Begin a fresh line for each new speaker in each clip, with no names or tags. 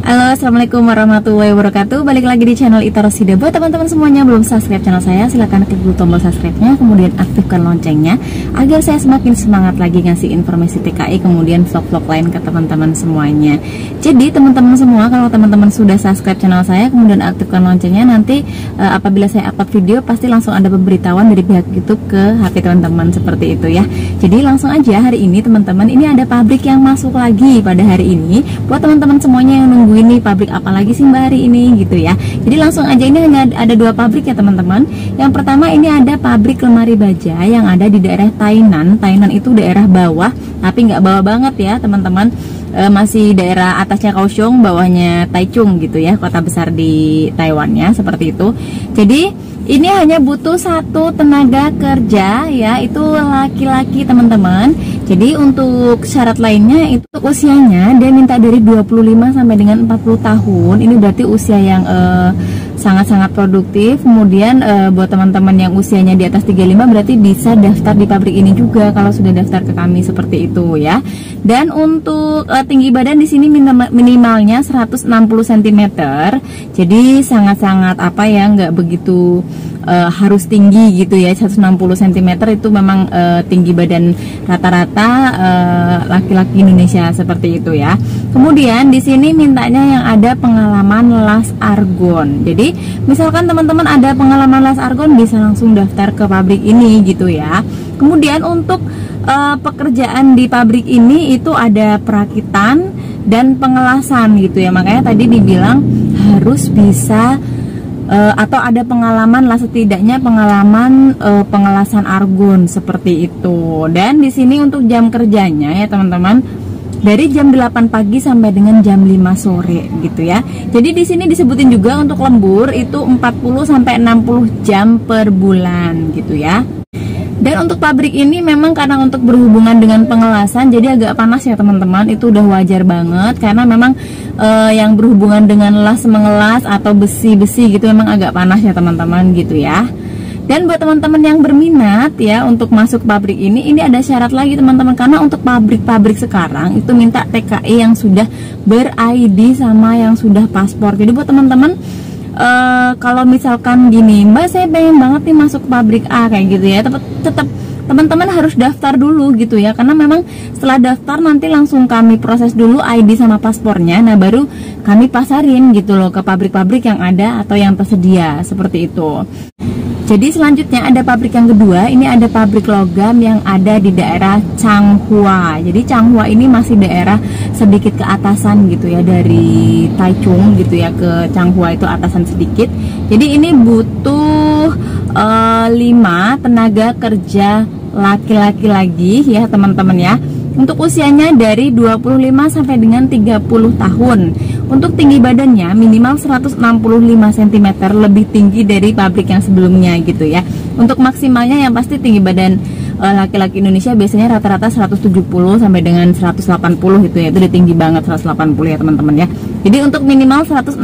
Halo, assalamualaikum warahmatullahi wabarakatuh. Balik lagi di channel Ita Rosida. Buat teman-teman semuanya belum subscribe channel saya, silahkan klik dulu tombol subscribe-nya, kemudian aktifkan loncengnya agar saya semakin semangat lagi ngasih informasi TKI, kemudian vlog-vlog lain ke teman-teman semuanya. Jadi teman-teman semua, kalau teman-teman sudah subscribe channel saya, kemudian aktifkan loncengnya, nanti apabila saya upload video pasti langsung ada pemberitahuan dari pihak YouTube ke HP teman-teman, seperti itu ya. Jadi langsung aja hari ini teman-teman, ini ada pabrik yang masuk lagi pada hari ini. Buat teman-teman semuanya yang nunggu ini pabrik apa lagi sih mbak hari ini gitu ya. Jadi langsung aja, ini hanya ada dua pabrik ya teman-teman. Yang pertama ini ada pabrik lemari baja yang ada di daerah Tainan. Tainan itu daerah bawah, tapi nggak bawah banget ya teman-teman. Masih daerah atasnya Kaohsiung, bawahnya Taichung gitu ya, kota besar di Taiwan ya, seperti itu. Jadi ini hanya butuh satu tenaga kerja ya, itu laki-laki teman-teman. Jadi untuk syarat lainnya itu usianya dia minta dari 25 sampai dengan 40 tahun. Ini berarti usia yang sangat-sangat produktif. Kemudian buat teman-teman yang usianya di atas 35 berarti bisa daftar di pabrik ini juga kalau sudah daftar ke kami, seperti itu ya. Dan untuk tinggi badan di sini minimalnya 160 cm. Jadi sangat-sangat apa ya, nggak begitu harus tinggi gitu ya. 160 cm itu memang tinggi badan rata-rata laki-laki Indonesia, seperti itu ya. Kemudian di sini mintanya yang ada pengalaman las argon. Jadi misalkan teman-teman ada pengalaman las argon bisa langsung daftar ke pabrik ini gitu ya. Kemudian untuk pekerjaan di pabrik ini itu ada perakitan dan pengelasan gitu ya. Makanya tadi dibilang harus bisa atau ada pengalaman lah, setidaknya pengalaman pengelasan argon, seperti itu. Dan di sini untuk jam kerjanya ya teman-teman, dari jam 8 pagi sampai dengan jam 5 sore gitu ya. Jadi di sini disebutin juga untuk lembur itu 40 sampai 60 jam per bulan gitu ya. Dan untuk pabrik ini memang karena untuk berhubungan dengan pengelasan jadi agak panas ya teman-teman. Itu udah wajar banget karena memang yang berhubungan dengan las mengelas atau besi-besi gitu memang agak panas ya teman-teman gitu ya. Dan buat teman-teman yang berminat ya untuk masuk pabrik ini ada syarat lagi teman-teman, karena untuk pabrik-pabrik sekarang itu minta TKI yang sudah ber-ID sama yang sudah paspor. Jadi buat teman-teman kalau misalkan gini, mbak saya pengen banget nih masuk pabrik A kayak gitu ya, tetap teman-teman harus daftar dulu gitu ya, karena memang setelah daftar nanti langsung kami proses dulu ID sama paspornya, nah baru kami pasarin gitu loh ke pabrik-pabrik yang ada atau yang tersedia, seperti itu. Jadi selanjutnya ada pabrik yang kedua, ini ada pabrik logam yang ada di daerah Changhua. Jadi Changhua ini masih daerah sedikit ke atasan gitu ya, dari Taichung gitu ya ke Changhua itu atasan sedikit. Jadi ini butuh 5 tenaga kerja laki-laki lagi ya teman-teman ya. Untuk usianya dari 25 sampai dengan 30 tahun. Untuk tinggi badannya minimal 165 cm, lebih tinggi dari pabrik yang sebelumnya gitu ya. Untuk maksimalnya yang pasti tinggi badan laki-laki Indonesia biasanya rata-rata 170 sampai dengan 180 gitu ya. Itu udah tinggi banget 180 ya teman-teman ya. Jadi untuk minimal 165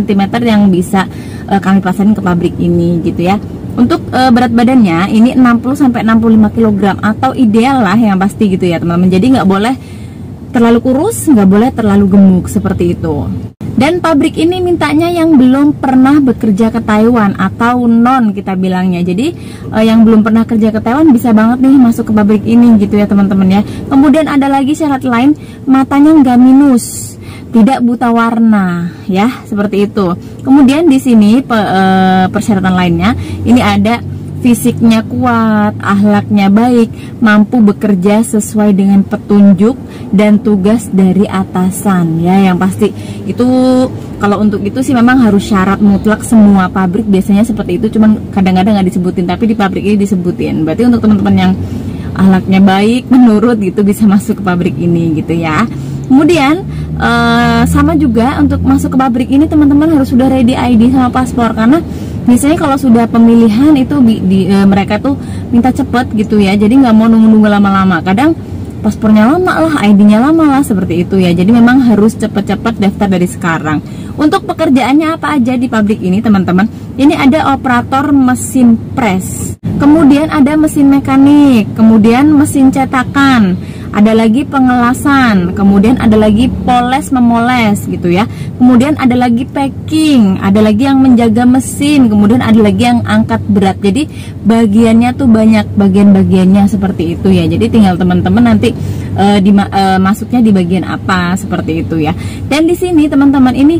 cm yang bisa kami pasarin ke pabrik ini gitu ya. Untuk berat badannya ini 60 sampai 65 kg atau ideal lah yang pasti gitu ya teman-teman. Jadi nggak boleh terlalu kurus, nggak boleh terlalu gemuk, seperti itu. Dan pabrik ini mintanya yang belum pernah bekerja ke Taiwan atau non kita bilangnya. Jadi yang belum pernah kerja ke Taiwan bisa banget nih masuk ke pabrik ini gitu ya teman-teman ya. Kemudian ada lagi syarat lain, matanya nggak minus, tidak buta warna ya, seperti itu. Kemudian di sini persyaratan lainnya ini ada fisiknya kuat, akhlaknya baik, mampu bekerja sesuai dengan petunjuk dan tugas dari atasan ya. Yang pasti itu kalau untuk itu sih memang harus syarat mutlak, semua pabrik biasanya seperti itu, cuman kadang-kadang nggak disebutin, tapi di pabrik ini disebutin. Berarti untuk teman-teman yang akhlaknya baik, menurut gitu bisa masuk ke pabrik ini gitu ya. Kemudian sama juga untuk masuk ke pabrik ini teman-teman harus sudah ready ID sama paspor, karena biasanya kalau sudah pemilihan itu mereka tuh minta cepet gitu ya. Jadi nggak mau nunggu-nunggu lama-lama, kadang paspornya lama lah, ID-nya lama lah, seperti itu ya. Jadi memang harus cepet-cepet daftar dari sekarang. Untuk pekerjaannya apa aja di pabrik ini teman-teman, ini ada operator mesin press, kemudian ada mesin mekanik, kemudian mesin cetakan, ada lagi pengelasan, kemudian ada lagi poles memoles gitu ya. Kemudian ada lagi packing, ada lagi yang menjaga mesin, kemudian ada lagi yang angkat berat. Jadi bagiannya tuh banyak, bagian-bagiannya seperti itu ya. Jadi tinggal teman-teman nanti masuknya di bagian apa seperti itu ya. Dan di sini teman-teman ini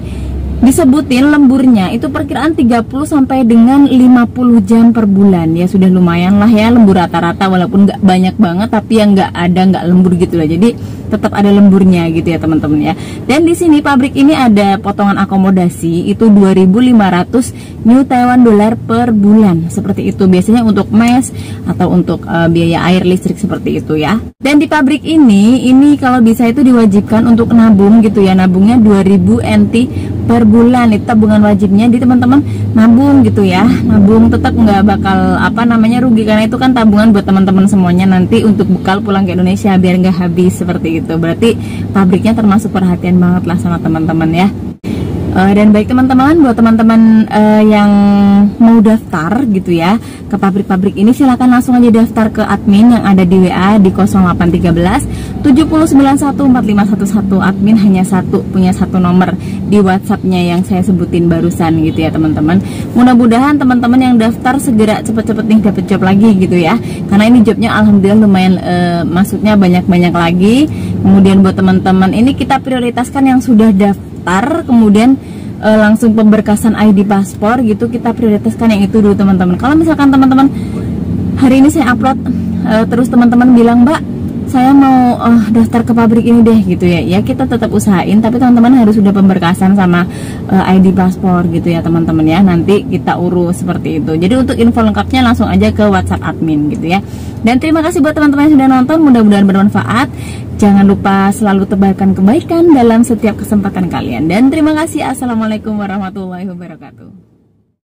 disebutin lemburnya itu perkiraan 30 sampai dengan 50 jam per bulan ya, sudah lumayan lah ya lembur rata-rata, walaupun nggak banyak banget tapi yang nggak lembur gitu lah, jadi tetap ada lemburnya gitu ya teman-teman ya. Dan di sini pabrik ini ada potongan akomodasi itu 2.500 New Taiwan dollar per bulan seperti itu, biasanya untuk mes atau untuk biaya air listrik seperti itu ya. Dan di pabrik ini kalau bisa itu diwajibkan untuk nabung gitu ya, nabungnya 2000 NT per bulan, itu tabungan wajibnya di teman-teman nabung gitu ya. Nabung tetap nggak bakal rugi, karena itu kan tabungan buat teman-teman semuanya nanti untuk bekal pulang ke Indonesia biar nggak habis seperti itu. Berarti pabriknya termasuk perhatian banget lah sama teman-teman ya. Dan baik teman-teman, buat teman-teman yang mau daftar gitu ya ke pabrik-pabrik ini, silahkan langsung aja daftar ke admin yang ada di WA di 0813 7091 4511. Admin hanya punya satu nomor di WhatsAppnya yang saya sebutin barusan gitu ya teman-teman. Mudah-mudahan teman-teman yang daftar segera cepet-cepet nih dapet job lagi gitu ya, karena ini jobnya alhamdulillah lumayan masuknya banyak-banyak lagi. Kemudian buat teman-teman ini kita prioritaskan yang sudah daftar, kemudian langsung pemberkasan ID paspor gitu, kita prioritaskan yang itu dulu teman-teman. Kalau misalkan teman-teman hari ini saya upload terus teman-teman bilang, Mbak saya mau daftar ke pabrik ini deh gitu ya, ya kita tetap usahain, tapi teman-teman harus sudah pemberkasan sama ID paspor gitu ya teman-teman ya, nanti kita urus seperti itu. Jadi untuk info lengkapnya langsung aja ke WhatsApp admin gitu ya. Dan terima kasih buat teman-teman yang sudah nonton, mudah-mudahan bermanfaat. Jangan lupa selalu tebarkan kebaikan dalam setiap kesempatan kalian. Dan terima kasih. Assalamualaikum warahmatullahi wabarakatuh.